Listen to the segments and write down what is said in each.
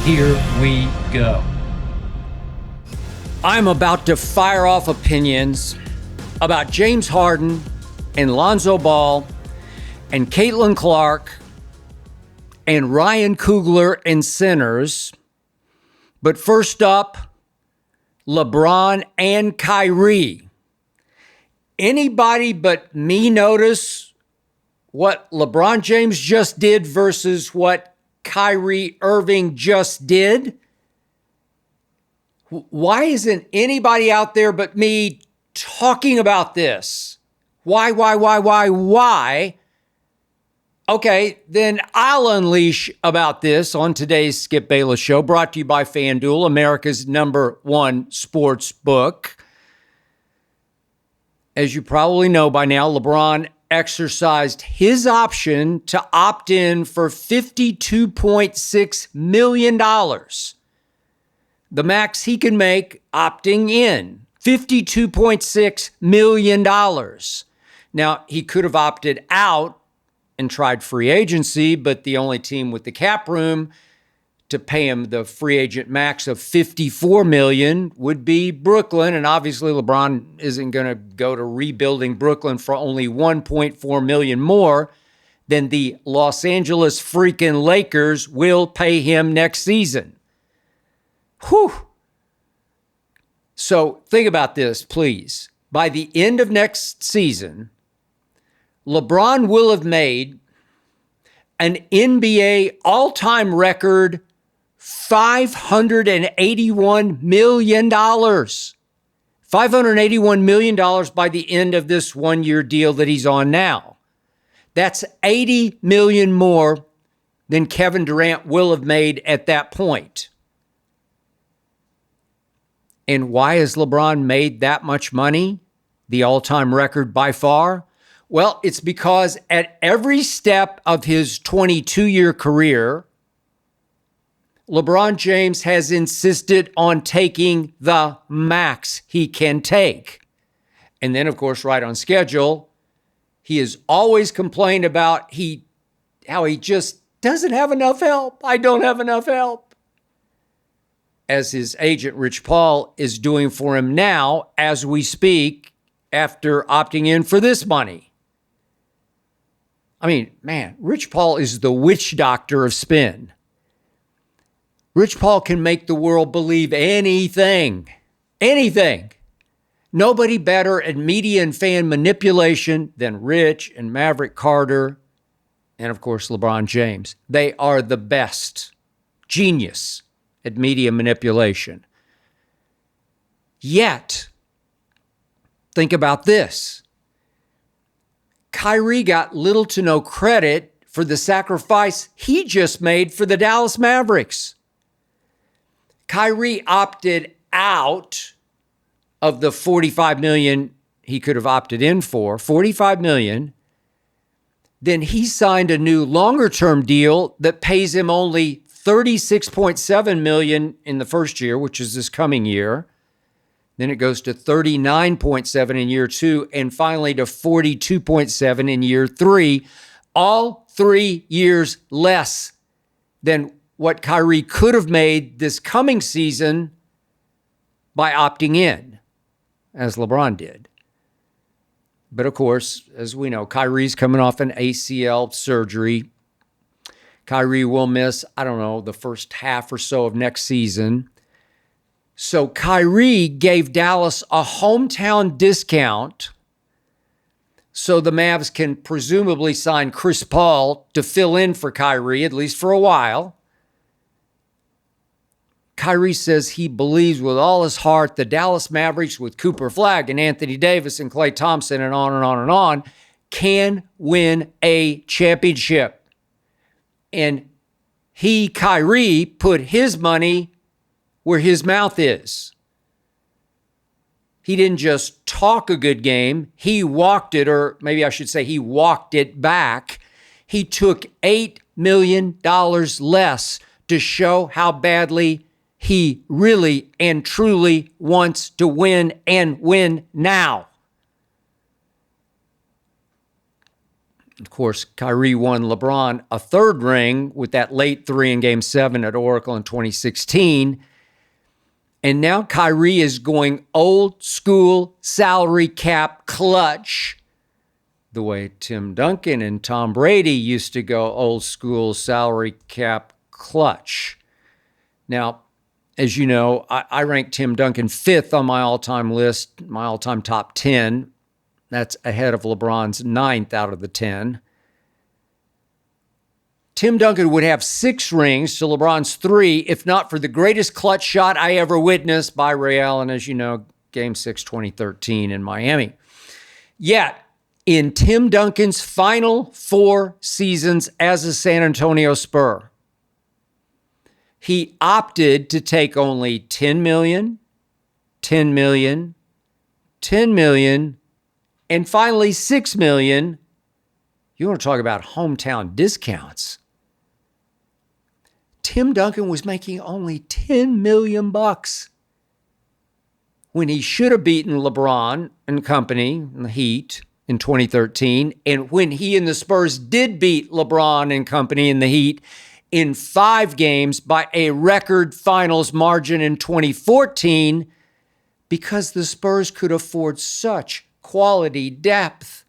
Here we go. I'm about to fire off opinions about James Harden and Lonzo Ball and Caitlin Clark and Ryan Coogler and Sinners. But first up, LeBron and Kyrie. Anybody but me notice what LeBron James just did versus what Kyrie Irving just did? Why isn't anybody out there but me talking about this? Why? Okay, then I'll unleash about this on today's Skip Bayless Show, brought to you by FanDuel, America's #1 sports book. As you probably know by now, LeBron exercised his option to opt in for $52.6 million. The max he can make opting in, $52.6 million. Now, he could have opted out and tried free agency, but the only team with the cap room to pay him the free agent max of $54 million would be Brooklyn. And obviously LeBron isn't going to go to rebuilding Brooklyn for only $1.4 million more than the Los Angeles freaking Lakers will pay him next season. Whew. So think about this, please. By the end of next season, LeBron will have made an NBA all-time record $581 million. $581 million by the end of this one-year deal that he's on now. That's $80 million more than Kevin Durant will have made at that point. And why has LeBron made that much money? The all-time record by far? Well, it's because at every step of his 22-year career, LeBron James has insisted on taking the max he can take. And then, of course, right on schedule, he has always complained about how he just doesn't have enough help. I don't have enough help. As his agent, Rich Paul, is doing for him now as we speak after opting in for this money. I mean, man, Rich Paul is the witch doctor of spin. Rich Paul can make the world believe anything. Anything. Nobody better at media and fan manipulation than Rich and Maverick Carter and, of course, LeBron James. They are the best. Genius at media manipulation. Yet, think about this. Kyrie got little to no credit for the sacrifice he just made for the Dallas Mavericks. Kyrie opted out of the $45 million he could have opted in for, $45 million. Then he signed a new longer-term deal that pays him only $36.7 million in the first year, which is this coming year. Then it goes to $39.7 in year 2, and finally to $42.7 in year 3. All 3 years less than what Kyrie could have made this coming season by opting in, as LeBron did. But of course, as we know, Kyrie's coming off an ACL surgery. Kyrie will miss, the first half or so of next season. So Kyrie gave Dallas a hometown discount so the Mavs can presumably sign Chris Paul to fill in for Kyrie, at least for a while. Kyrie says he believes with all his heart the Dallas Mavericks, with Cooper Flagg and Anthony Davis and Klay Thompson and on and on and on, can win a championship. And Kyrie, put his money where his mouth is. He didn't just talk a good game. He walked it, or maybe I should say he walked it back. He took $8 million less to show how badly he really and truly wants to win, and win now. Of course, Kyrie won LeBron a third ring with that late three in Game 7 at Oracle in 2016. And now Kyrie is going old school salary cap clutch, the way Tim Duncan and Tom Brady used to go old school salary cap clutch. Now, as you know, I ranked Tim Duncan 5th on my all-time list, my all-time top 10. That's ahead of LeBron's 9th out of the 10. Tim Duncan would have 6 rings to LeBron's 3 if not for the greatest clutch shot I ever witnessed by Ray Allen, as you know, Game 6, 2013 in Miami. Yet, in Tim Duncan's final 4 seasons as a San Antonio Spur, he opted to take only $10 million, $10 million, $10 million, and finally $6 million. You want to talk about hometown discounts. Tim Duncan was making only $10 million when he should have beaten LeBron and company in the Heat in 2013, and when he and the Spurs did beat LeBron and company in the Heat in 5 games by a record finals margin in 2014, because the Spurs could afford such quality depth.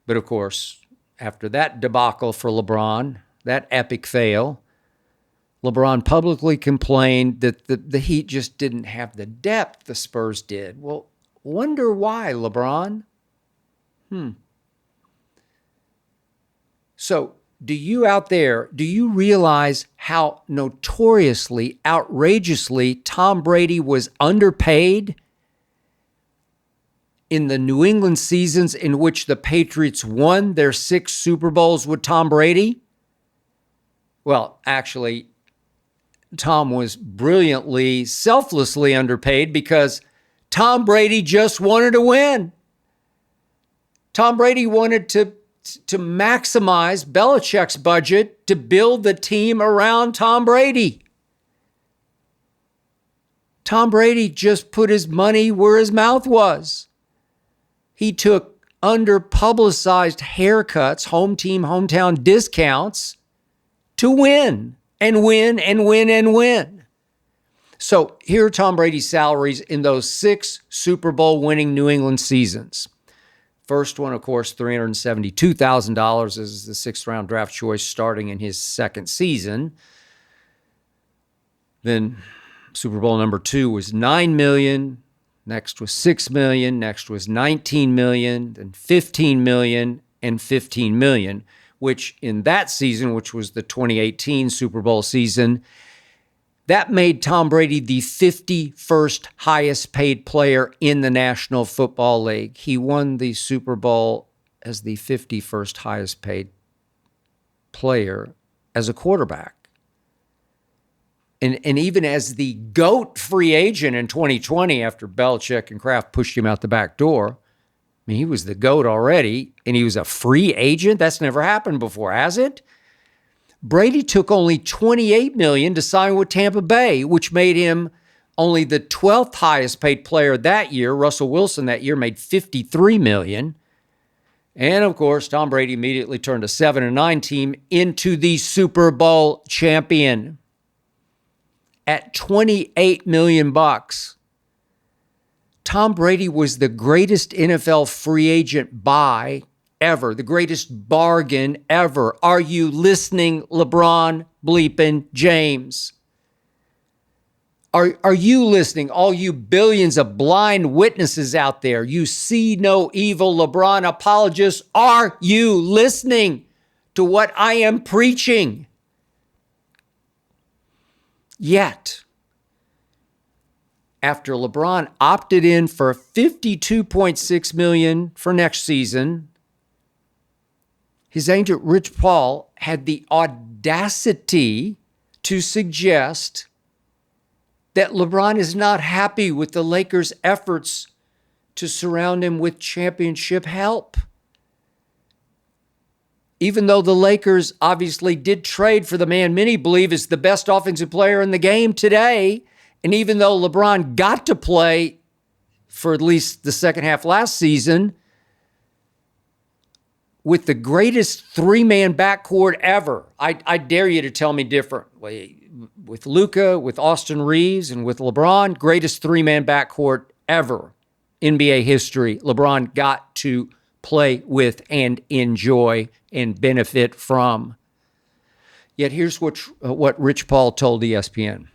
But of course, after that debacle for LeBron, that epic fail, LeBron publicly complained that the Heat just didn't have the depth the Spurs did. Well, wonder why, LeBron? So, do you out there, do you realize how notoriously, outrageously Tom Brady was underpaid in the New England seasons in which the Patriots won their 6 Super Bowls with Tom Brady? Well, actually, Tom was brilliantly, selflessly underpaid because Tom Brady just wanted to win. Tom Brady wanted to maximize Belichick's budget to build the team around Tom Brady. Tom Brady just put his money where his mouth was. He took under-publicized haircuts, home team, hometown discounts to win and win and win and win. So here are Tom Brady's salaries in those 6 Super Bowl winning New England seasons. First one, of course, $372,000 as the 6th round draft choice starting in his 2nd season. Then Super Bowl number 2 was $9 million. Next was $6 million. Next was $19 million. Then $15 million and $15 million, which in that season, which was the 2018 Super Bowl season, that made Tom Brady the 51st highest paid player in the National Football League. He won the Super Bowl as the 51st highest paid player as a quarterback. And even as the GOAT free agent in 2020, after Belichick and Kraft pushed him out the back door, I mean, he was the GOAT already, and he was a free agent. That's never happened before, has it? Brady took only $28 million to sign with Tampa Bay, which made him only the 12th highest paid player that year. Russell Wilson that year made $53 million. And of course, Tom Brady immediately turned a 7-9 team into the Super Bowl champion at $28 million. Tom Brady was the greatest NFL free agent buy ever, the greatest bargain ever. Are you listening, LeBron bleeping James? Are you listening, all you billions of blind witnesses out there? You see no evil LeBron apologists. Are you listening to what I am preaching? Yet, after LeBron opted in for $52.6 million for next season, his agent Rich Paul had the audacity to suggest that LeBron is not happy with the Lakers' efforts to surround him with championship help. Even though the Lakers obviously did trade for the man many believe is the best offensive player in the game today, and even though LeBron got to play for at least the second half last season with the greatest three-man backcourt ever. I dare you to tell me different. With Luka, with Austin Reeves, and with LeBron, greatest three-man backcourt ever. NBA history. LeBron got to play with and enjoy and benefit from. Yet here's what Rich Paul told ESPN.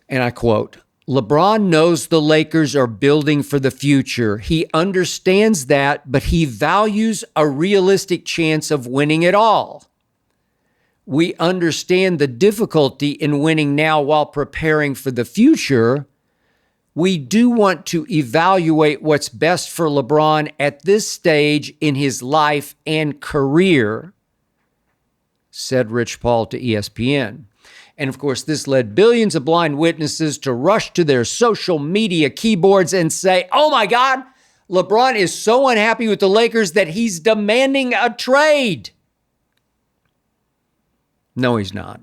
And I quote, LeBron knows the Lakers are building for the future. He understands that, but he values a realistic chance of winning it all. We understand the difficulty in winning now while preparing for the future. We do want to evaluate what's best for LeBron at this stage in his life and career, said Rich Paul to ESPN. And of course, this led billions of blind witnesses to rush to their social media keyboards and say, oh my God, LeBron is so unhappy with the Lakers that he's demanding a trade. No, he's not.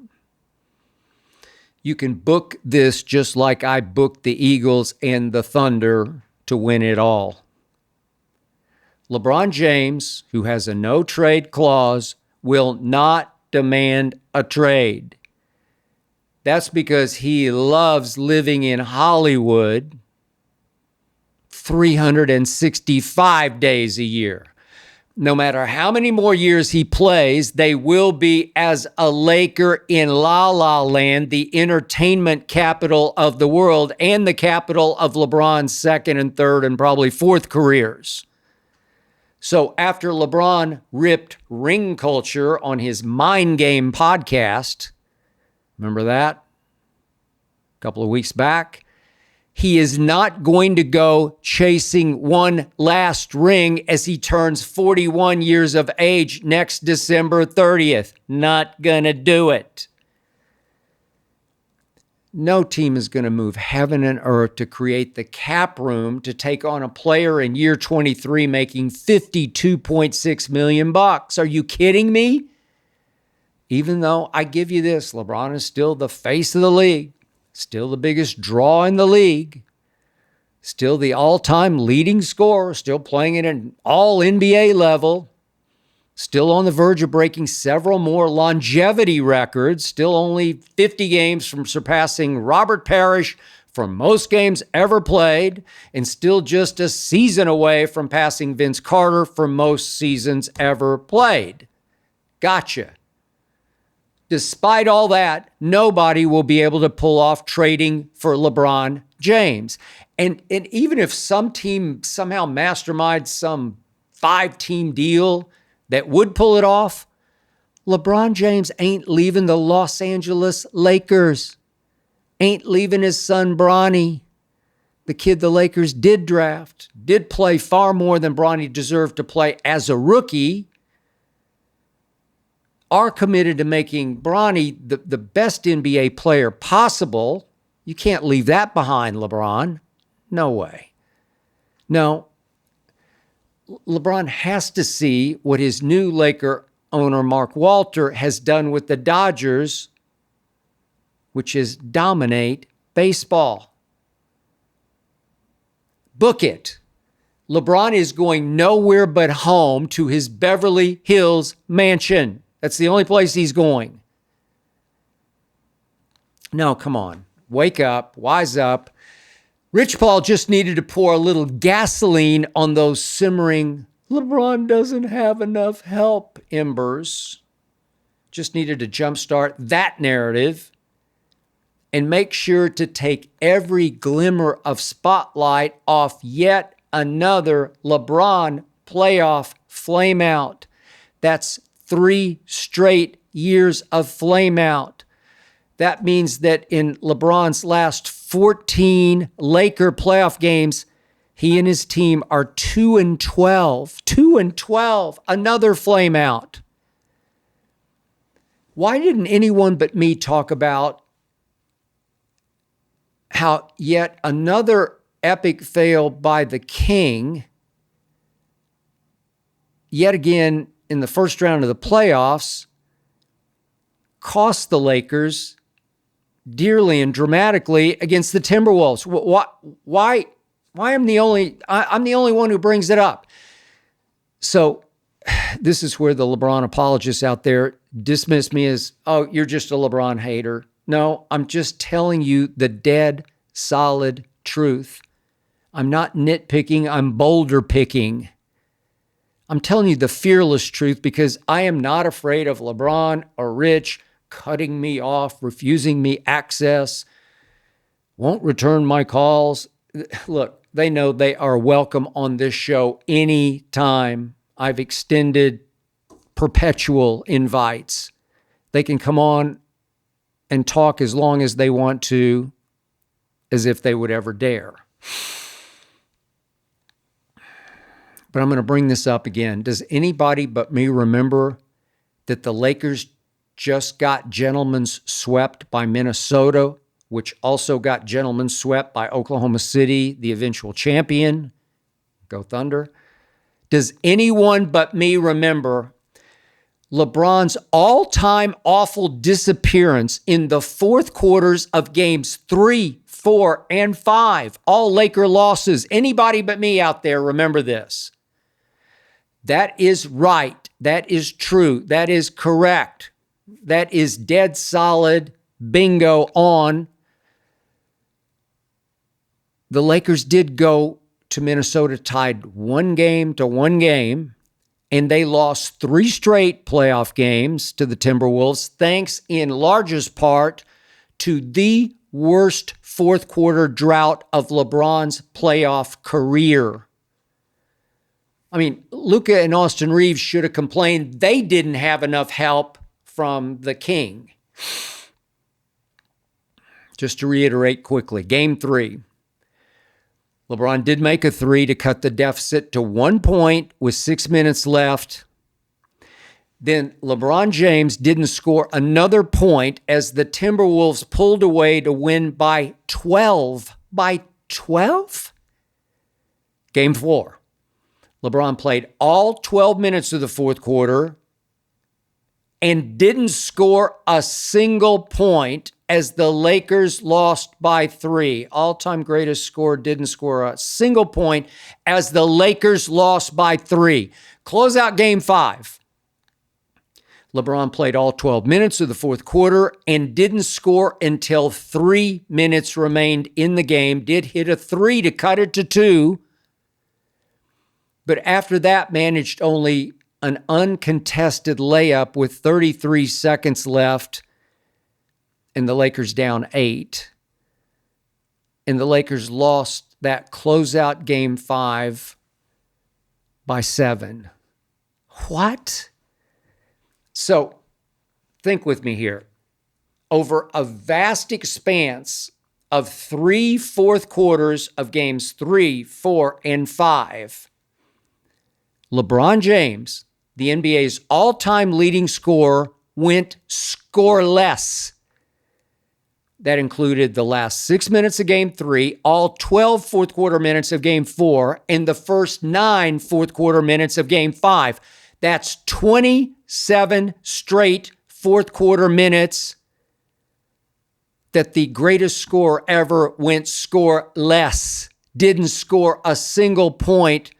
You can book this just like I booked the Eagles and the Thunder to win it all. LeBron James, who has a no-trade clause, will not demand a trade. That's because he loves living in Hollywood 365 days a year. No matter how many more years he plays, they will be as a Laker in La La Land, the entertainment capital of the world and the capital of LeBron's second and third and probably fourth careers. So after LeBron ripped ring culture on his Mind Game podcast, remember that? A couple of weeks back. He is not going to go chasing one last ring as he turns 41 years of age next December 30th. Not going to do it. No team is going to move heaven and earth to create the cap room to take on a player in year 23 making $52.6 million. Are you kidding me? Even though I give you this, LeBron is still the face of the league, still the biggest draw in the league, still the all-time leading scorer, still playing at an all-NBA level, still on the verge of breaking several more longevity records, still only 50 games from surpassing Robert Parrish for most games ever played, and still just a season away from passing Vince Carter for most seasons ever played. Gotcha. Despite all that, nobody will be able to pull off trading for LeBron James. And even if some team somehow masterminds some 5-team deal that would pull it off, LeBron James ain't leaving the Los Angeles Lakers, ain't leaving his son Bronny, the kid the Lakers did draft, did play far more than Bronny deserved to play as a rookie, are committed to making Bronny the best NBA player possible. You can't leave that behind, LeBron. No way. No. LeBron has to see what his new Laker owner, Mark Walter, has done with the Dodgers, which is dominate baseball. Book it. LeBron is going nowhere but home to his Beverly Hills mansion. That's the only place he's going. No, come on. Wake up. Wise up. Rich Paul just needed to pour a little gasoline on those simmering, LeBron doesn't have enough help embers. Just needed to jumpstart that narrative and make sure to take every glimmer of spotlight off yet another LeBron playoff flameout. That's 3 straight years of flameout. That means that in LeBron's last 14 Laker playoff games, he and his team are 2-12. 2-12. Another flameout. Why didn't anyone but me talk about how yet another epic fail by the King, yet again in the first round of the playoffs, cost the Lakers dearly and dramatically against the Timberwolves? Why am I'm the only one who brings it up? So this is where the LeBron apologists out there dismiss me as, oh, you're just a LeBron hater. No, I'm just telling you the dead, solid truth. I'm not nitpicking, I'm boulder picking. I'm telling you the fearless truth because I am not afraid of LeBron or Rich cutting me off, refusing me access, won't return my calls. Look, they know they are welcome on this show anytime. I've extended perpetual invites. They can come on and talk as long as they want to, as if they would ever dare. But I'm going to bring this up again. Does anybody but me remember that the Lakers just got gentlemen's swept by Minnesota, which also got gentlemen's swept by Oklahoma City, the eventual champion? Go Thunder. Does anyone but me remember LeBron's all-time awful disappearance in the fourth quarters of games 3, 4, and 5? All Laker losses. Anybody but me out there remember this? That is right. That is true. That is correct. That is dead solid. Bingo on. The Lakers did go to Minnesota tied 1-1 game, and they lost 3 straight playoff games to the Timberwolves, thanks in largest part to the worst fourth quarter drought of LeBron's playoff career. I mean, Luka and Austin Reeves should have complained they didn't have enough help from the King. Just to reiterate quickly, Game 3. LeBron did make a 3 to cut the deficit to 1 point with 6 minutes left. Then LeBron James didn't score another point as the Timberwolves pulled away to win by 12. By 12? Game 4. LeBron played all 12 minutes of the fourth quarter and didn't score a single point as the Lakers lost by 3. All-time greatest scorer didn't score a single point as the Lakers lost by 3. Close out Game 5. LeBron played all 12 minutes of the fourth quarter and didn't score until 3 minutes remained in the game. Did hit a 3 to cut it to 2. But after that, managed only an uncontested layup with 33 seconds left, and the Lakers down 8. And the Lakers lost that closeout Game 5 by 7. What? So, think with me here. Over a vast expanse of 3 fourth quarters of Games 3, 4, and 5, LeBron James, the NBA's all-time leading scorer, went scoreless. That included the last 6 minutes of Game 3, all 12 fourth quarter minutes of Game 4, and the first 9 fourth quarter minutes of Game 5. That's 27 straight fourth quarter minutes that the greatest scorer ever went scoreless. Didn't score a single point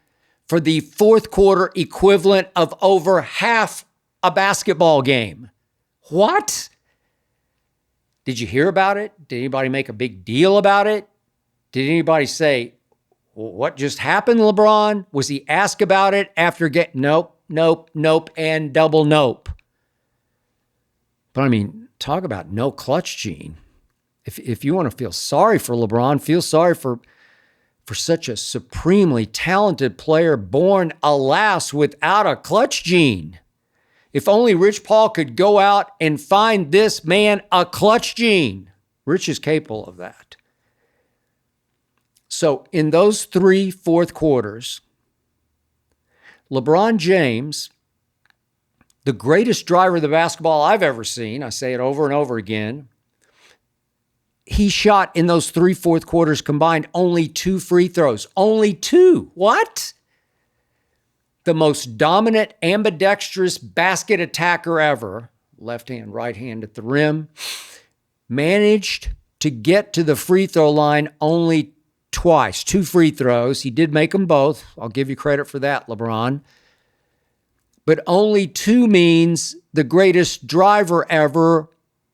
for the fourth quarter equivalent of over half a basketball game. What? Did you hear about it? Did anybody make a big deal about it? Did anybody say, well, what just happened, LeBron? Was he asked about it after nope, and double nope? But I mean, talk about no clutch gene. If you want to feel sorry for LeBron, feel sorry for such a supremely talented player born, alas, without a clutch gene. If only Rich Paul could go out and find this man a clutch gene. Rich is capable of that. So in those 3 fourth quarters, LeBron James, the greatest driver of the basketball I've ever seen, I say it over and over again, he shot in those 3 fourth quarters combined only 2 free throws. Only 2. What? The most dominant ambidextrous basket attacker ever, left hand, right hand at the rim, managed to get to the free throw line only twice. 2 free throws. He did make them both. I'll give you credit for that, LeBron. but only 2 means the greatest driver ever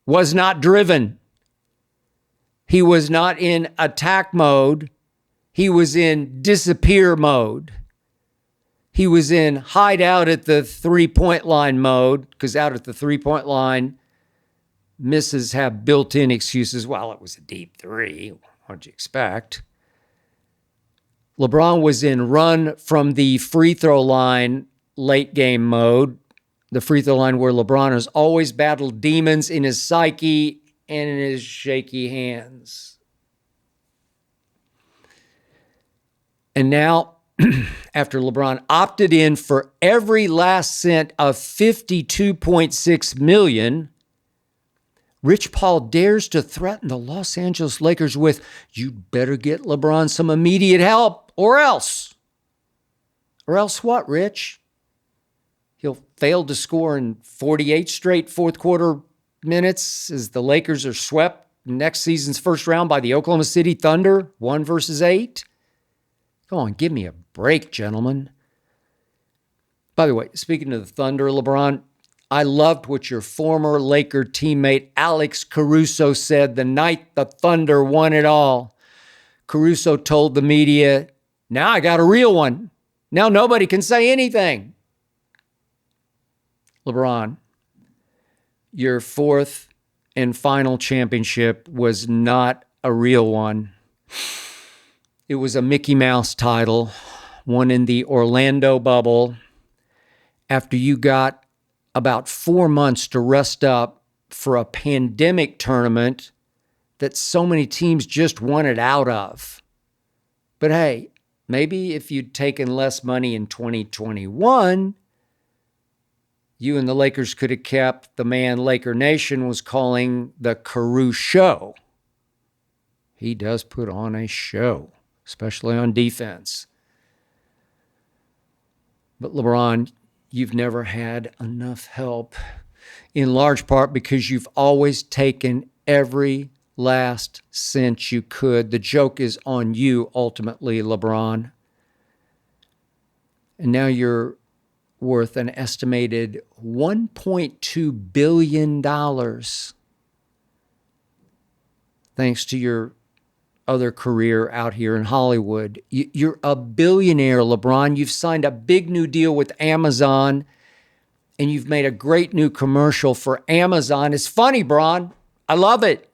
was not driven. He was not in attack mode. He was in disappear mode. He was in hide out at the 3-point line mode, because out at the 3-point line, misses have built-in excuses. Well, it was a deep 3. What'd you expect? LeBron was in run from the free throw line late game mode, the free throw line where LeBron has always battled demons in his psyche and in his shaky hands. And now, after LeBron opted in for every last cent of $52.6 million, Rich Paul dares to threaten the Los Angeles Lakers with, "You'd better get LeBron some immediate help, or else." Or else what, Rich? He'll fail to score in 48 straight fourth quarter minutes as the Lakers are swept next season's first round by the Oklahoma City Thunder, 1-8. Come on, give me a break, gentlemen. By the way, speaking of the Thunder, LeBron, I loved what your former Laker teammate Alex Caruso said the night the Thunder won it all. Caruso told the media, "Now I got a real one. Now nobody can say anything." LeBron, your fourth and final championship was not a real one. It was a Mickey Mouse title, won in the Orlando bubble, after you got about 4 months to rest up for a pandemic tournament that so many teams just wanted out of. But hey, maybe if you'd taken less money in 2021, you and the Lakers could have kept the man Laker Nation was calling the Caruso Show. He does put on a show, especially on defense. But LeBron, you've never had enough help, in large part because you've always taken every last cent you could. The joke is on you, ultimately, LeBron. And now you're worth an estimated $1.2 billion, thanks to your other career out here in Hollywood. You're a billionaire, LeBron. You've signed a big new deal with Amazon, and you've made a great new commercial for Amazon. It's funny, Bron. I love it.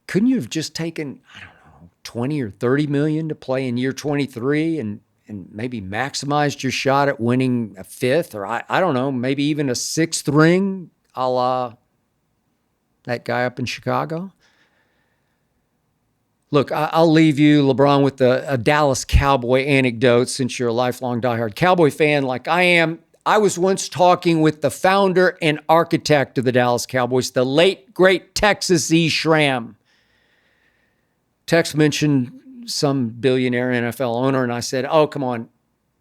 Couldn't you have just taken, 20 or 30 million to play in year 23 and maybe maximized your shot at winning a 5th, or I don't know, maybe even a 6th ring, a la that guy up in Chicago? Look, I'll leave you, LeBron, with a Dallas Cowboy anecdote, since you're a lifelong diehard Cowboy fan like I am. I was once talking with the founder and architect of the Dallas Cowboys, the late, great Texas E. Schramm. Tex mentioned some billionaire NFL owner, and I said, "Oh, come on,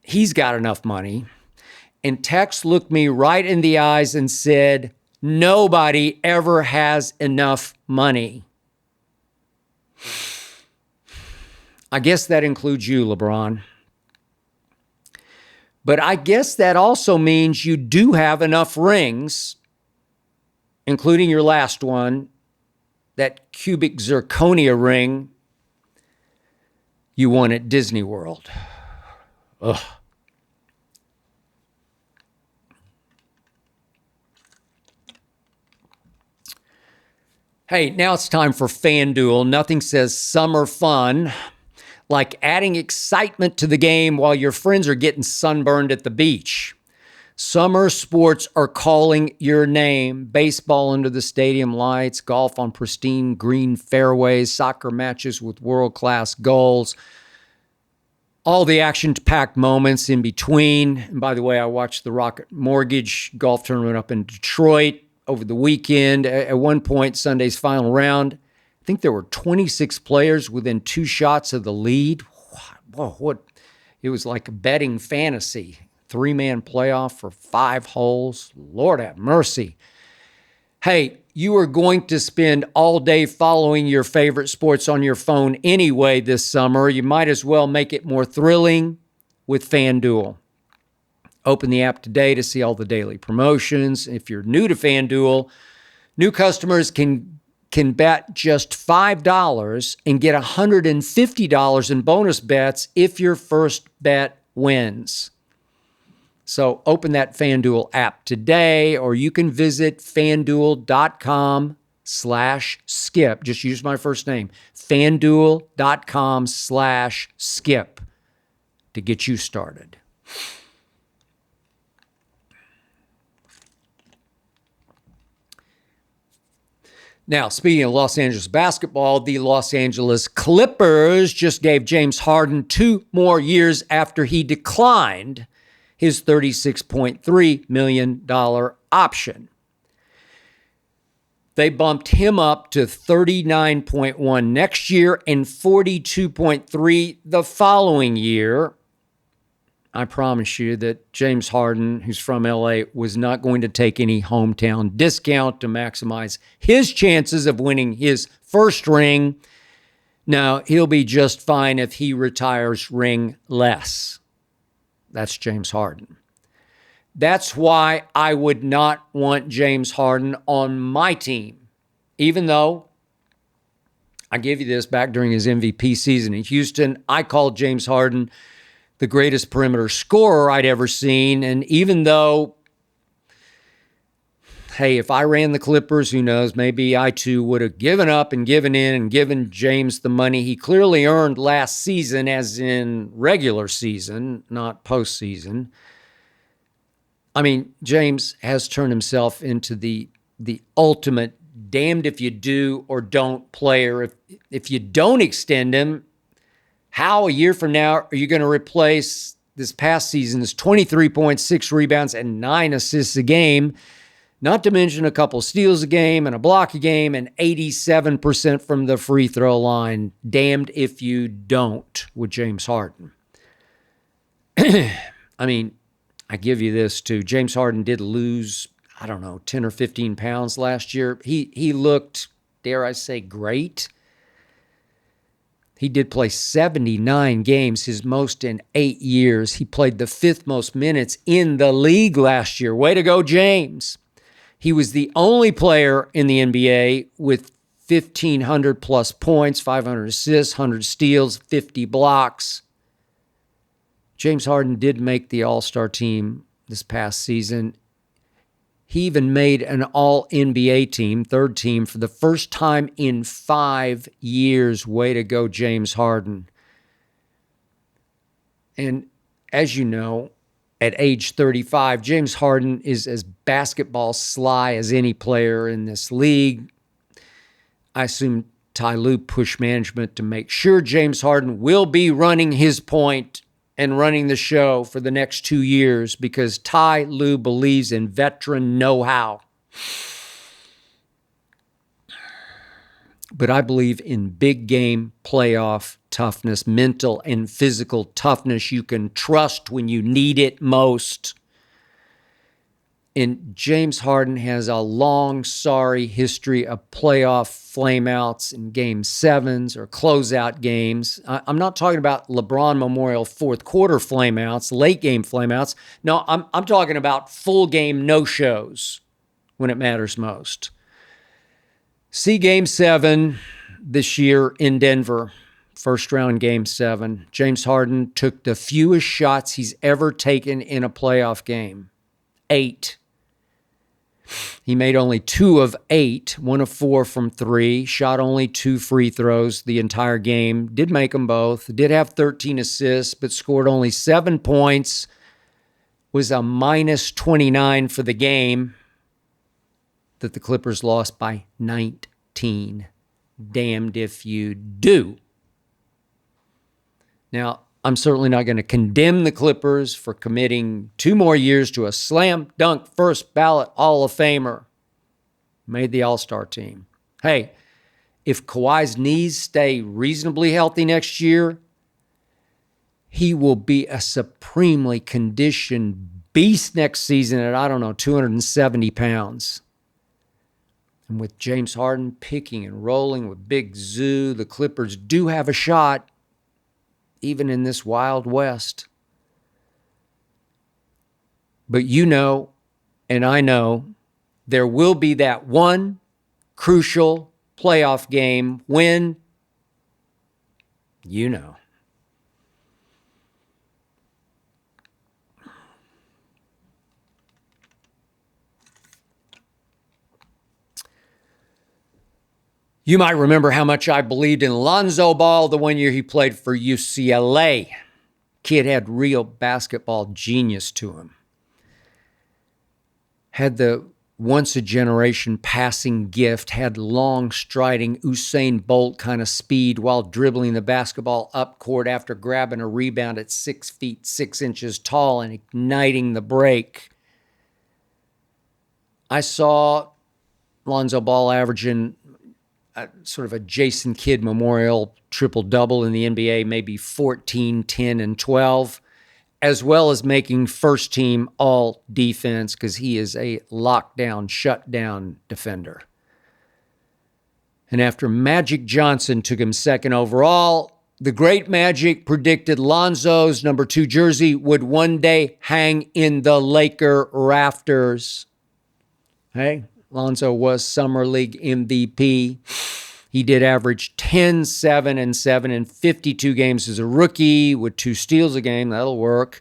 he's got enough money." And Tex looked me right in the eyes and said, "Nobody ever has enough money." I guess that includes you, LeBron. But I guess that also means you do have enough rings, including your last one, that cubic zirconia ring you won at Disney World. Ugh. Hey, now it's time for FanDuel. Nothing says summer fun like adding excitement to the game while your friends are getting sunburned at the beach. Summer sports are calling your name. Baseball under the stadium lights, golf on pristine green fairways, soccer matches with world-class goals, all the action-packed moments in between. And by the way, I watched the Rocket Mortgage golf tournament up in Detroit over the weekend. At one point, Sunday's final round, I think there were 26 players within 2 shots of the lead. Whoa, what? It was like a betting fantasy. 3-man playoff for 5 holes. Lord have mercy. Hey, you are going to spend all day following your favorite sports on your phone anyway this summer. You might as well make it more thrilling with FanDuel. Open the app today to see all the daily promotions. If you're new to FanDuel, new customers can bet just $5 and get $150 in bonus bets if your first bet wins. So open that FanDuel app today, or you can visit FanDuel.com/skip. Just use my first name, FanDuel.com/skip to get you started. Now, speaking of Los Angeles basketball, the Los Angeles Clippers just gave James Harden 2 more years after he declined his $36.3 million option. They bumped him up to $39.1 next year and $42.3 the following year. I promise you that James Harden, who's from LA, was not going to take any hometown discount to maximize his chances of winning his first ring. Now, he'll be just fine if he retires ringless. That's James Harden. That's why I would not want James Harden on my team, even though I give you this, back during his MVP season in Houston, I called James Harden the greatest perimeter scorer I'd ever seen. And even though, hey, if I ran the Clippers, who knows, maybe I too would have given up and given in and given James the money he clearly earned last season, as in regular season, not postseason. I mean, James has turned himself into the ultimate damned if you do or don't player. If you don't extend him, how a year from now are you going to replace this past season's 23.6 rebounds and 9 assists a game, not to mention a couple steals a game and a block a game and 87% from the free throw line? Damned if you don't with James Harden. I mean, I give you this too. James Harden did lose, 10 or 15 pounds last year. He looked, dare I say, great. He did play 79 games, his most in 8 years. He played the 5th most minutes in the league last year. Way to go, James. He was the only player in the NBA with 1,500 plus points, 500 assists, 100 steals, 50 blocks. James Harden did make the All-Star team this past season. He even made an All-NBA team, 3rd team, for the first time in 5 years. Way to go, James Harden. And as you know, at age 35, James Harden is as basketball sly as any player in this league. I assume Ty Lue pushed management to make sure James Harden will be running his point and running the show for the next 2 years, because Ty Lue believes in veteran know-how. But I believe in big game playoff toughness, mental and physical toughness you can trust when you need it most. And James Harden has a long, sorry history of playoff flameouts in Game 7s or closeout games. I'm not talking about LeBron Memorial 4th quarter flameouts, late game flameouts. No, I'm talking about full game no-shows when it matters most. See Game 7 this year in Denver, first round Game 7. James Harden took the fewest shots he's ever taken in a playoff game, 8. He made only 2 of 8, 1 of 4 from 3, shot only 2 free throws the entire game, did make them both, did have 13 assists, but scored only 7 points, was a minus 29 for the game that the Clippers lost by 19. Damned if you do. Now, I'm certainly not going to condemn the Clippers for committing 2 more years to a slam dunk first ballot Hall of Famer. Made the All-Star team. Hey, if Kawhi's knees stay reasonably healthy next year, he will be a supremely conditioned beast next season at, 270 pounds. And with James Harden picking and rolling with Big Zoo, the Clippers do have a shot, even in this Wild West. But you know, and I know, there will be that one crucial playoff game when, you know. You might remember how much I believed in Lonzo Ball the one year he played for UCLA. Kid had real basketball genius to him. Had the once-a-generation passing gift, had long, striding Usain Bolt kind of speed while dribbling the basketball up court after grabbing a rebound at 6 feet, 6 inches tall and igniting the break. I saw Lonzo Ball averaging sort of a Jason Kidd Memorial triple-double in the NBA, maybe 14, 10, and 12, as well as making first-team all-defense because he is a lockdown, shutdown defender. And after Magic Johnson took him second overall, the great Magic predicted Lonzo's number 2 jersey would one day hang in the Laker rafters. Hey, Lonzo was Summer League MVP. He did average 10, 7, and 7 in 52 games as a rookie with 2 steals a game. That'll work.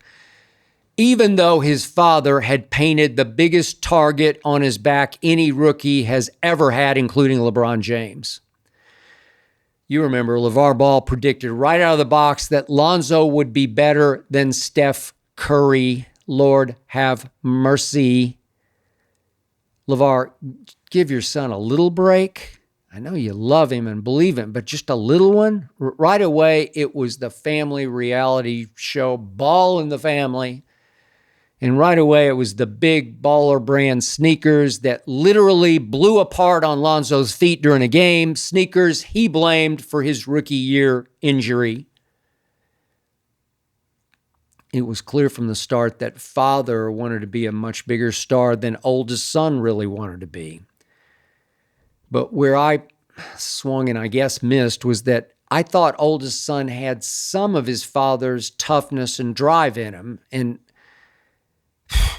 Even though his father had painted the biggest target on his back any rookie has ever had, including LeBron James. You remember LeVar Ball predicted right out of the box that Lonzo would be better than Steph Curry. Lord have mercy. LeVar, give your son a little break. I know you love him and believe him, but just a little one? Right away, it was the family reality show, Ball in the Family. And right away, it was the big baller brand sneakers that literally blew apart on Lonzo's feet during a game. Sneakers he blamed for his rookie year injury. It was clear from the start that father wanted to be a much bigger star than oldest son really wanted to be. But where I swung and I guess missed was that I thought oldest son had some of his father's toughness and drive in him. And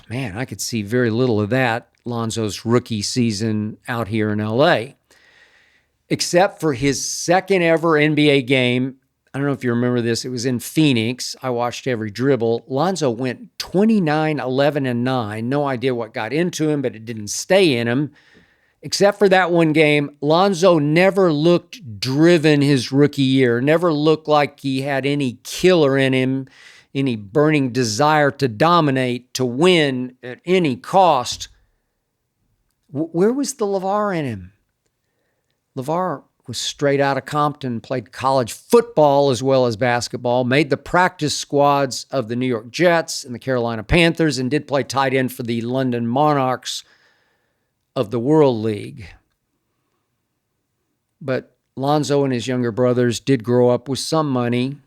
man, I could see very little of that Lonzo's rookie season out here in LA. Except for his second ever NBA game. I don't know if you remember this. It was in Phoenix. I watched every dribble. Lonzo went 29, 11, and 9. No idea what got into him, but it didn't stay in him. Except for that one game, Lonzo never looked driven his rookie year, never looked like he had any killer in him, any burning desire to dominate, to win at any cost. Where was the LeVar in him? LeVar was straight out of Compton, played college football as well as basketball, made the practice squads of the New York Jets and the Carolina Panthers, and did play tight end for the London Monarchs of the World League. But Lonzo and his younger brothers did grow up with some money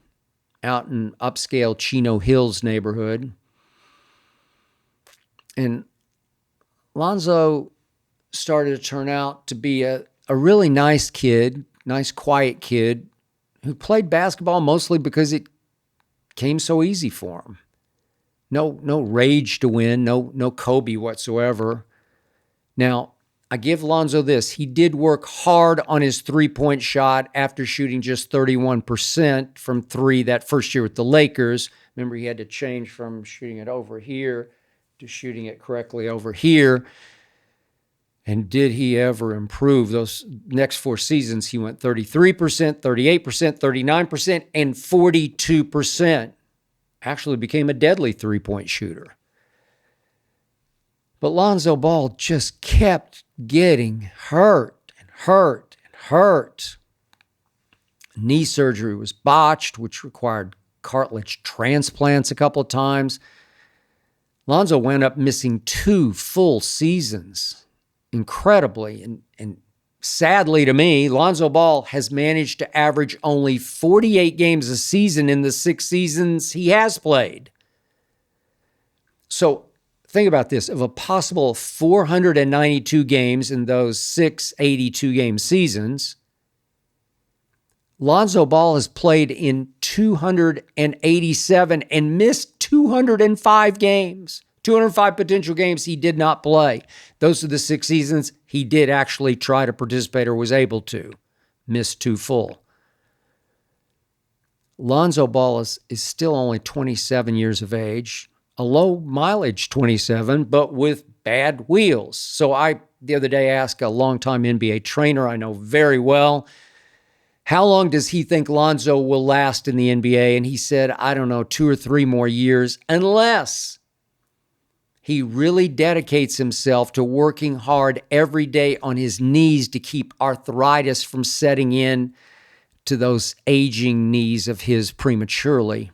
out in upscale Chino Hills neighborhood. And Lonzo started to turn out to be a really nice kid, nice quiet kid who played basketball mostly because it came so easy for him. No rage to win, no Kobe whatsoever. Now, I give Lonzo this. He did work hard on his three-point shot after shooting just 31% from 3 that first year with the Lakers. Remember, he had to change from shooting it over here to shooting it correctly over here. And did he ever improve? Those next 4 seasons, he went 33%, 38%, 39%, and 42%. Actually became a deadly three-point shooter. But Lonzo Ball just kept getting hurt and hurt and hurt. Knee surgery was botched, which required cartilage transplants a couple of times. Lonzo wound up missing 2 full seasons. Incredibly. And sadly to me, Lonzo Ball has managed to average only 48 games a season in the 6 seasons he has played. So think about this. Of a possible 492 games in those 6 82-game seasons, Lonzo Ball has played in 287 and missed 205 games. 205 potential games he did not play. Those are the 6 seasons he did actually try to participate or was able to. Missed 2 full. Lonzo Ball is still only 27 years of age, a low mileage 27, but with bad wheels. So I, the other day, asked a longtime NBA trainer I know very well, how long does he think Lonzo will last in the NBA? And he said, I don't know, 2 or 3 more years, unless he really dedicates himself to working hard every day on his knees to keep arthritis from setting in to those aging knees of his prematurely.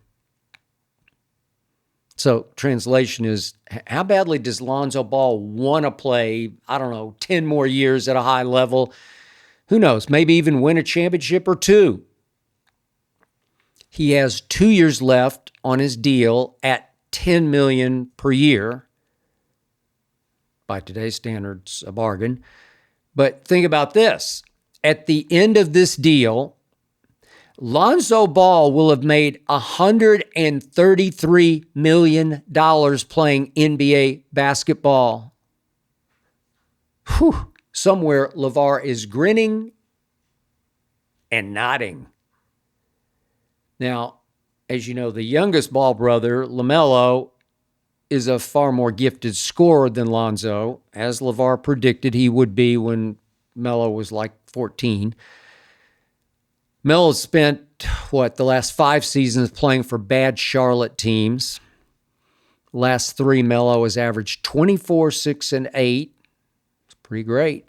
So translation is, how badly does Lonzo Ball want to play, 10 more years at a high level? Who knows, maybe even win a championship or 2. He has 2 years left on his deal at $10 million per year. By today's standards, a bargain. But think about this. At the end of this deal, Lonzo Ball will have made $133 million playing NBA basketball. Whew. Somewhere, LeVar is grinning and nodding. Now, as you know, the youngest Ball brother, LaMelo, is a far more gifted scorer than Lonzo, as LeVar predicted he would be when Melo was like 14. Melo spent, the last 5 seasons playing for bad Charlotte teams. Last 3, Melo has averaged 24, 6, and 8. It's pretty great.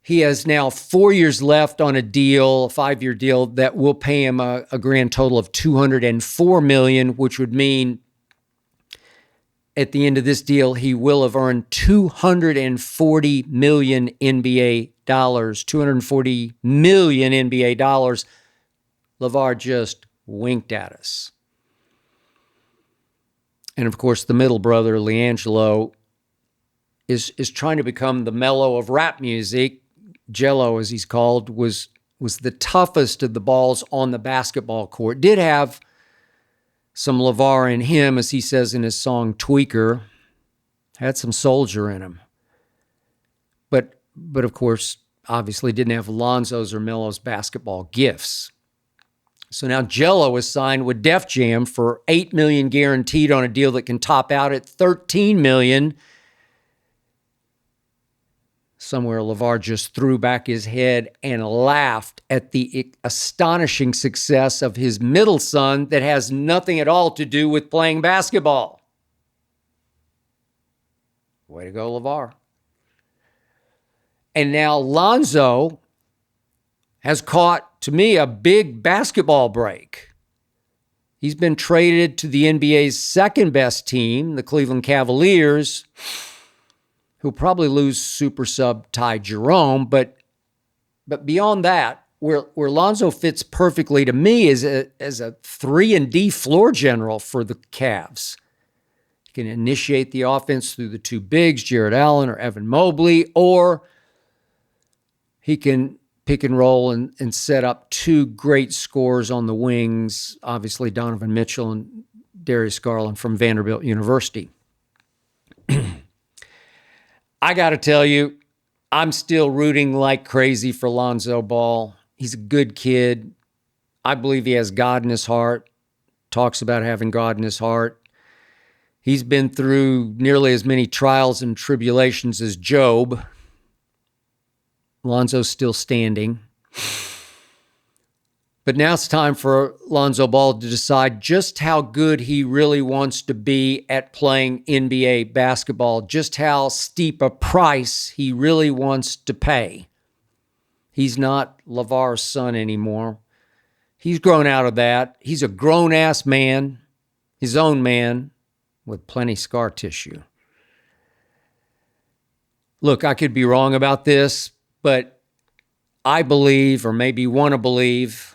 He has now 4 years left on a deal, a 5-year deal, that will pay him a grand total of $204 million, which would mean at the end of this deal, he will have earned $240 million NBA dollars. $240 million NBA dollars. LeVar just winked at us. And of course, the middle brother, LiAngelo, is trying to become the Melo of rap music. Jello, as he's called, was the toughest of the balls on the basketball court. Did have some LeVar in him, as he says in his song Tweaker. Had some soldier in him. But of course, obviously didn't have Lonzo's or Melo's basketball gifts. So now Jello is signed with Def Jam for $8 million guaranteed on a deal that can top out at $13 million. Somewhere LeVar just threw back his head and laughed at the astonishing success of his middle son that has nothing at all to do with playing basketball. Way to go, LeVar. And now Lonzo has caught, to me, a big basketball break. He's been traded to the NBA's second best team, the Cleveland Cavaliers, who'll probably lose super sub Ty Jerome. But beyond that, where Lonzo fits perfectly to me is as a 3-and-D floor general for the Cavs. He can initiate the offense through the 2 bigs, Jared Allen or Evan Mobley, or he can pick and roll and set up 2 great scorers on the wings, obviously Donovan Mitchell and Darius Garland from Vanderbilt University. I got to tell you, I'm still rooting like crazy for Lonzo Ball. He's a good kid. I believe he has God in his heart, talks about having God in his heart. He's been through nearly as many trials and tribulations as Job. Lonzo's still standing. But now it's time for Lonzo Ball to decide just how good he really wants to be at playing NBA basketball, just how steep a price he really wants to pay. He's not LeVar's son anymore. He's grown out of that. He's a grown-ass man, his own man, with plenty scar tissue. Look, I could be wrong about this, but I believe, or maybe want to believe,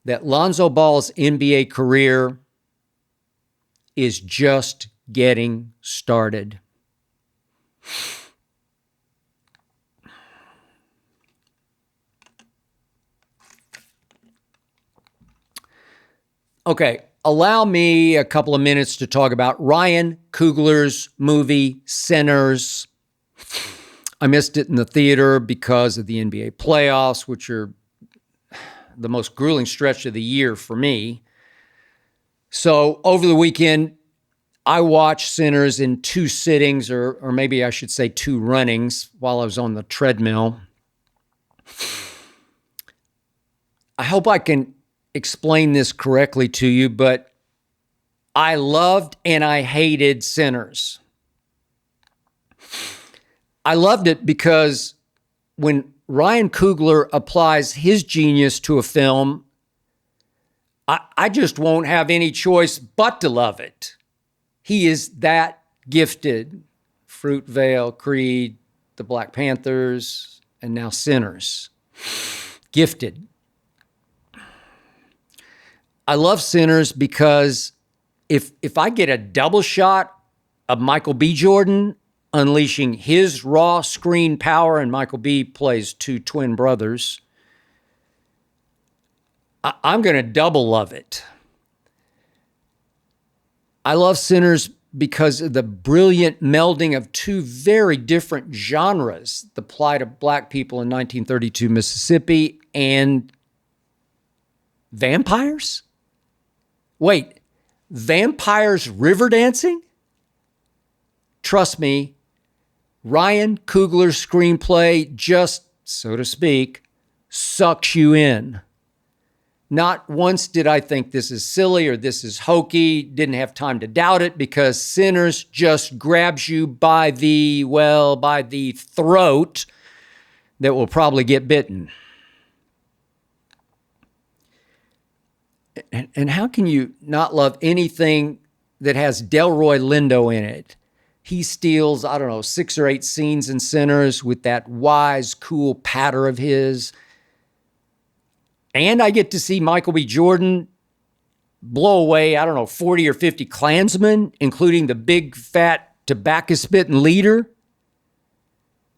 that Lonzo Ball's NBA career is just getting started. Okay, allow me a couple of minutes to talk about Ryan Coogler's movie, Sinners. I missed it in the theater because of the NBA playoffs, which are the most grueling stretch of the year for me. So over the weekend, I watched Sinners in 2 sittings, or maybe I should say 2 runnings while I was on the treadmill. I hope I can explain this correctly to you, but I loved and I hated Sinners. I loved it because when Ryan Coogler applies his genius to a film, I just won't have any choice but to love it. He is that gifted. Fruitvale, Creed, the Black Panthers, and now Sinners. Gifted. I love Sinners because if I get a double shot of Michael B. Jordan unleashing his raw screen power, and Michael B. plays 2 twin brothers, I'm going to double love it. I love Sinners because of the brilliant melding of 2 very different genres, the plight of black people in 1932 Mississippi and vampires? Wait, vampires river dancing? Trust me, Ryan Coogler's screenplay just, so to speak, sucks you in. Not once did I think this is silly or this is hokey. Didn't have time to doubt it because Sinners just grabs you by the throat that will probably get bitten. And how can you not love anything that has Delroy Lindo in it? He steals, 6 or 8 scenes in Sinners with that wise, cool patter of his. And I get to see Michael B. Jordan blow away, 40 or 50 Klansmen, including the big, fat, tobacco-spitting leader.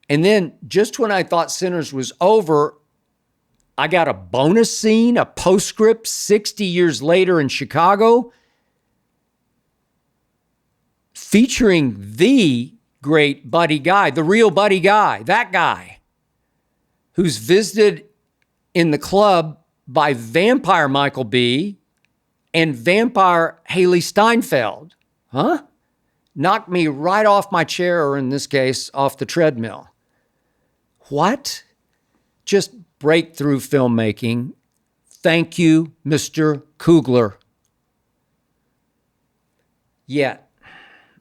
And then just when I thought Sinners was over, I got a bonus scene, a postscript 60 years later in Chicago, featuring the great Buddy Guy, the real Buddy Guy, that guy, who's visited in the club by vampire Michael B. and vampire Haley Steinfeld. Huh? Knocked me right off my chair, or in this case, off the treadmill. What? Just breakthrough filmmaking. Thank you, Mr. Coogler. Yet,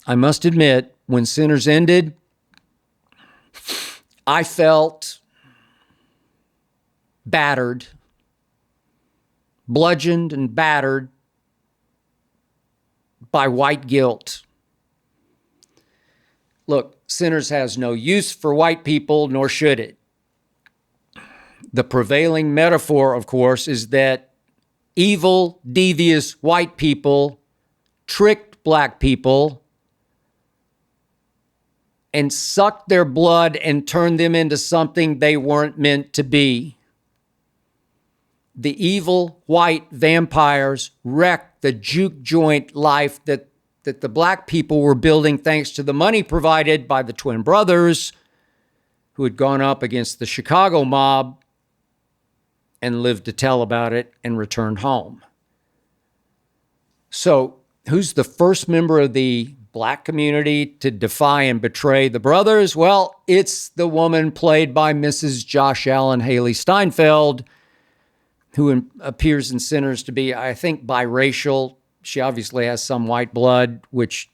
I must admit, when Sinners ended, I felt battered, bludgeoned and battered by white guilt. Look, Sinners has no use for white people, nor should it. The prevailing metaphor, of course, is that evil, devious white people tricked black people and sucked their blood and turned them into something they weren't meant to be. The evil white vampires wrecked the juke joint life that the black people were building thanks to the money provided by the twin brothers who had gone up against the Chicago mob and lived to tell about it and returned home. So, who's the first member of the black community to defy and betray the brothers? Well, it's the woman played by Mrs. Josh Allen Haley Steinfeld, who appears in Sinners to be, I think, biracial. She obviously has some white blood, which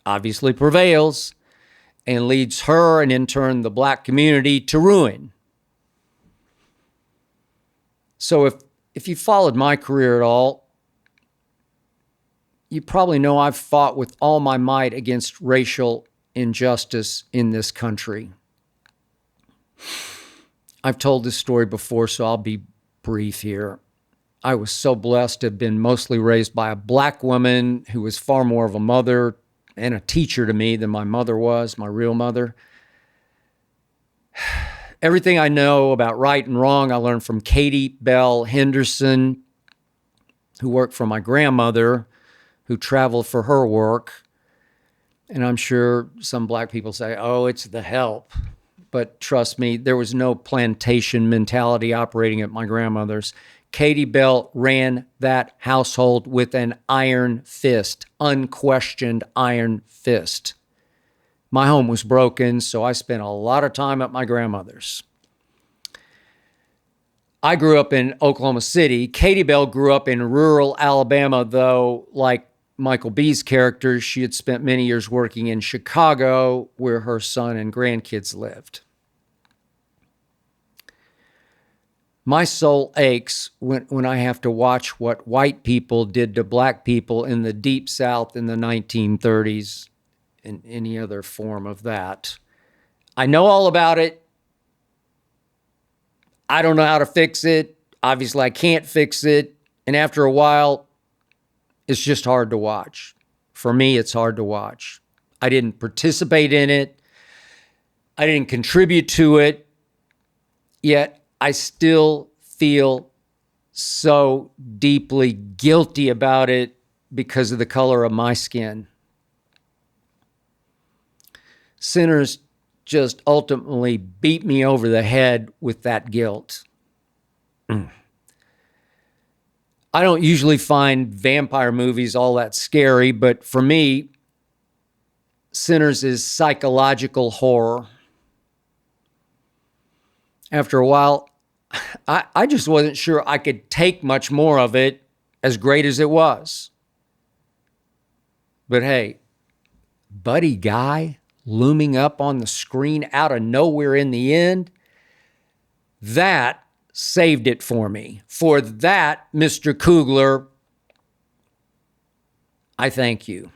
obviously prevails and leads her and in turn the black community to ruin. So if you followed my career at all, you probably know I've fought with all my might against racial injustice in this country. I've told this story before, so I'll be brief here. I was so blessed to have been mostly raised by a black woman who was far more of a mother and a teacher to me than my mother was, my real mother. Everything I know about right and wrong, I learned from Katie Bell Henderson, who worked for my grandmother, who traveled for her work. And I'm sure some black people say, oh, it's the help. But trust me, there was no plantation mentality operating at my grandmother's. Katie Bell ran that household with an iron fist, unquestioned iron fist. My home was broken, so I spent a lot of time at my grandmother's. I grew up in Oklahoma City. Katie Bell grew up in rural Alabama, though, like Michael B's character, she had spent many years working in Chicago, where her son and grandkids lived. My soul aches when I have to watch what white people did to black people in the Deep South in the 1930s and any other form of that. I know all about it. I don't know how to fix it. Obviously, I can't fix it. And after a while, it's just hard to watch. For me, it's hard to watch. I didn't participate in it. I didn't contribute to it. Yet, I still feel so deeply guilty about it because of the color of my skin. Sinners just ultimately beat me over the head with that guilt. I don't usually find vampire movies all that scary, but for me, Sinners is psychological horror. After a while, I just wasn't sure I could take much more of it, as great as it was. But hey, Buddy Guy looming up on the screen out of nowhere in the end, that saved it for me. For that, Mr. Coogler, I thank you.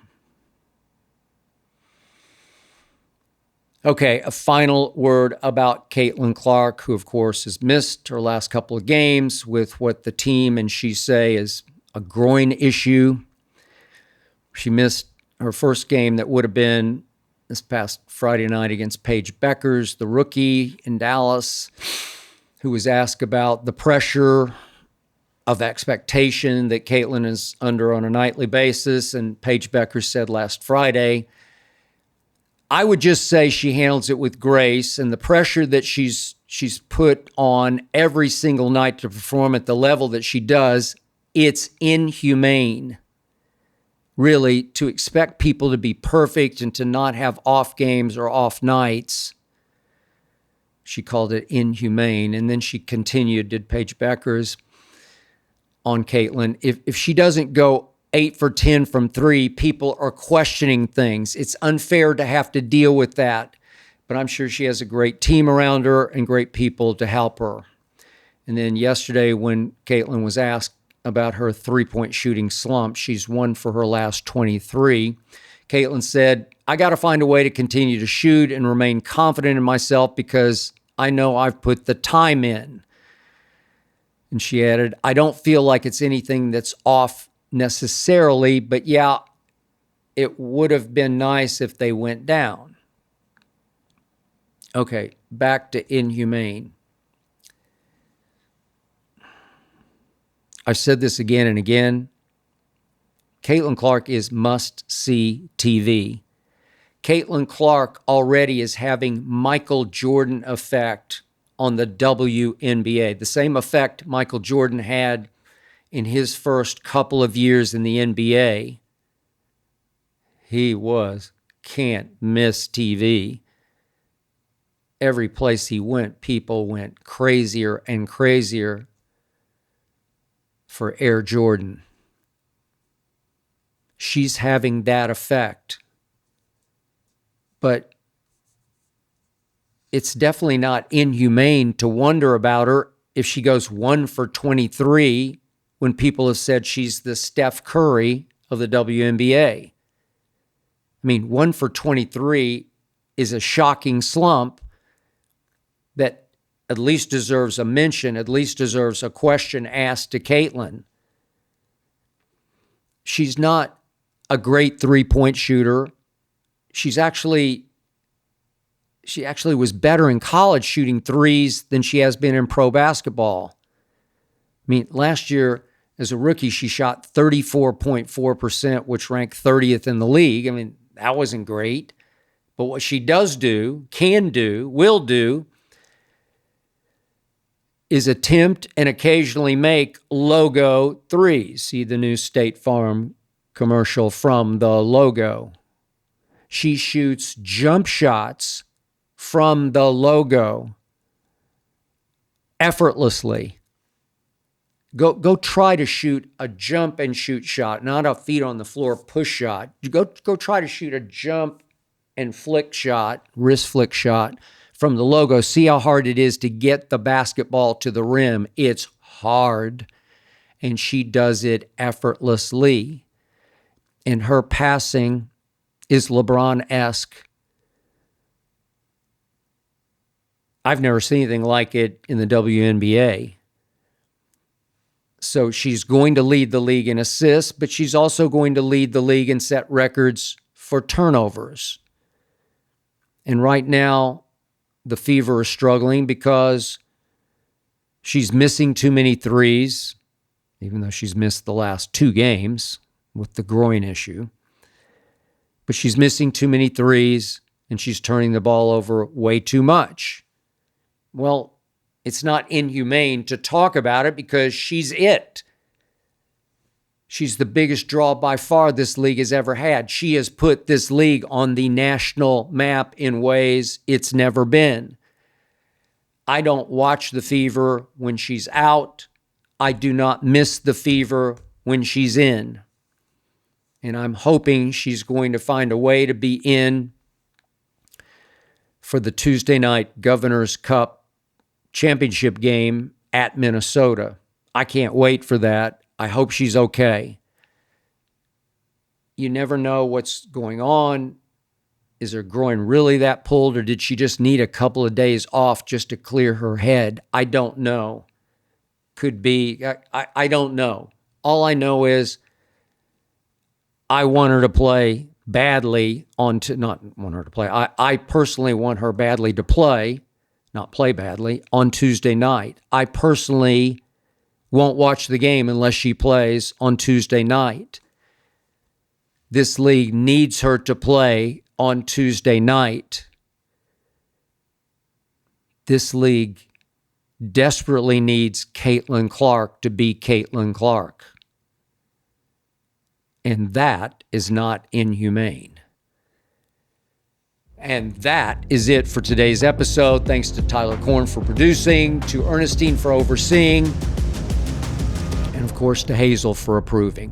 Okay, a final word about Caitlin Clark, who, of course, has missed her last couple of games with what the team and she say is a groin issue. She missed her first game that would have been this past Friday night against Paige Beckers, the rookie in Dallas, who was asked about the pressure of expectation that Caitlin is under on a nightly basis. And Paige Beckers said last Friday, I would just say she handles it with grace, and the pressure that she's put on every single night to perform at the level that she does, it's inhumane, really, to expect people to be perfect and to not have off games or off nights. She called it inhumane. And then she continued, did Paige Beckers, on Caitlin, if she doesn't go 8 for 10 from 3, people are questioning things. It's unfair to have to deal with that. But I'm sure she has a great team around her and great people to help her. And then yesterday when Caitlin was asked about her three-point shooting slump, she's 1 for her last 23. Caitlin said, I got to find a way to continue to shoot and remain confident in myself because I know I've put the time in. And she added, I don't feel like it's anything that's off necessarily, but yeah, it would have been nice if they went down. Okay, back to Inhumane. I've said this again and again. Caitlin Clark is must-see TV. Caitlin Clark already is having Michael Jordan effect on the WNBA, the same effect Michael Jordan had in his first couple of years in the NBA. He was can't miss TV. Every place he went, people went crazier and crazier for Air Jordan. She's having that effect. But it's definitely not inhumane to wonder about her if she goes 1 for 23 when people have said she's the Steph Curry of the WNBA. I mean, 1 for 23 is a shocking slump that at least deserves a mention, at least deserves a question asked to Caitlin. She's not a great three-point shooter. She actually was better in college shooting threes than she has been in pro basketball. I mean, last year, As a rookie, she shot 34.4%, which ranked 30th in the league. I mean, that wasn't great. But what she does do, can do, will do, is attempt and occasionally make logo threes. See the new State Farm commercial from the logo. She shoots jump shots from the logo effortlessly. Go try to shoot a jump and shoot shot, not a feet on the floor push shot. Go try to shoot a jump and flick shot, wrist flick shot from the logo. See how hard it is to get the basketball to the rim. It's hard, and she does it effortlessly. And her passing is LeBron-esque. I've never seen anything like it in the WNBA. So she's going to lead the league in assists, but she's also going to lead the league and set records for turnovers. And right now, the Fever is struggling because she's missing too many threes, even though she's missed the last 2 games with the groin issue. But she's missing too many threes, and she's turning the ball over way too much. Well, it's not inhumane to talk about it because she's it. She's the biggest draw by far this league has ever had. She has put this league on the national map in ways it's never been. I don't watch the Fever when she's out. I do not miss the Fever when she's in. And I'm hoping she's going to find a way to be in for the Tuesday night Governor's Cup championship game at Minnesota. I can't wait for that. I hope she's okay. You never know what's going on. Is her groin really that pulled, or did she just need a couple of days off just to clear her head? I don't know. Could be. I don't know. All I know is I want her to play badly not want her to play. I personally want her badly to play, not play badly, on Tuesday night. I personally won't watch the game unless she plays on Tuesday night. This league needs her to play on Tuesday night. This league desperately needs Caitlin Clark to be Caitlin Clark. And that is not inhumane. And that is it for today's episode. Thanks to Tyler Korn for producing, to Ernestine for overseeing, and of course to Hazel for approving.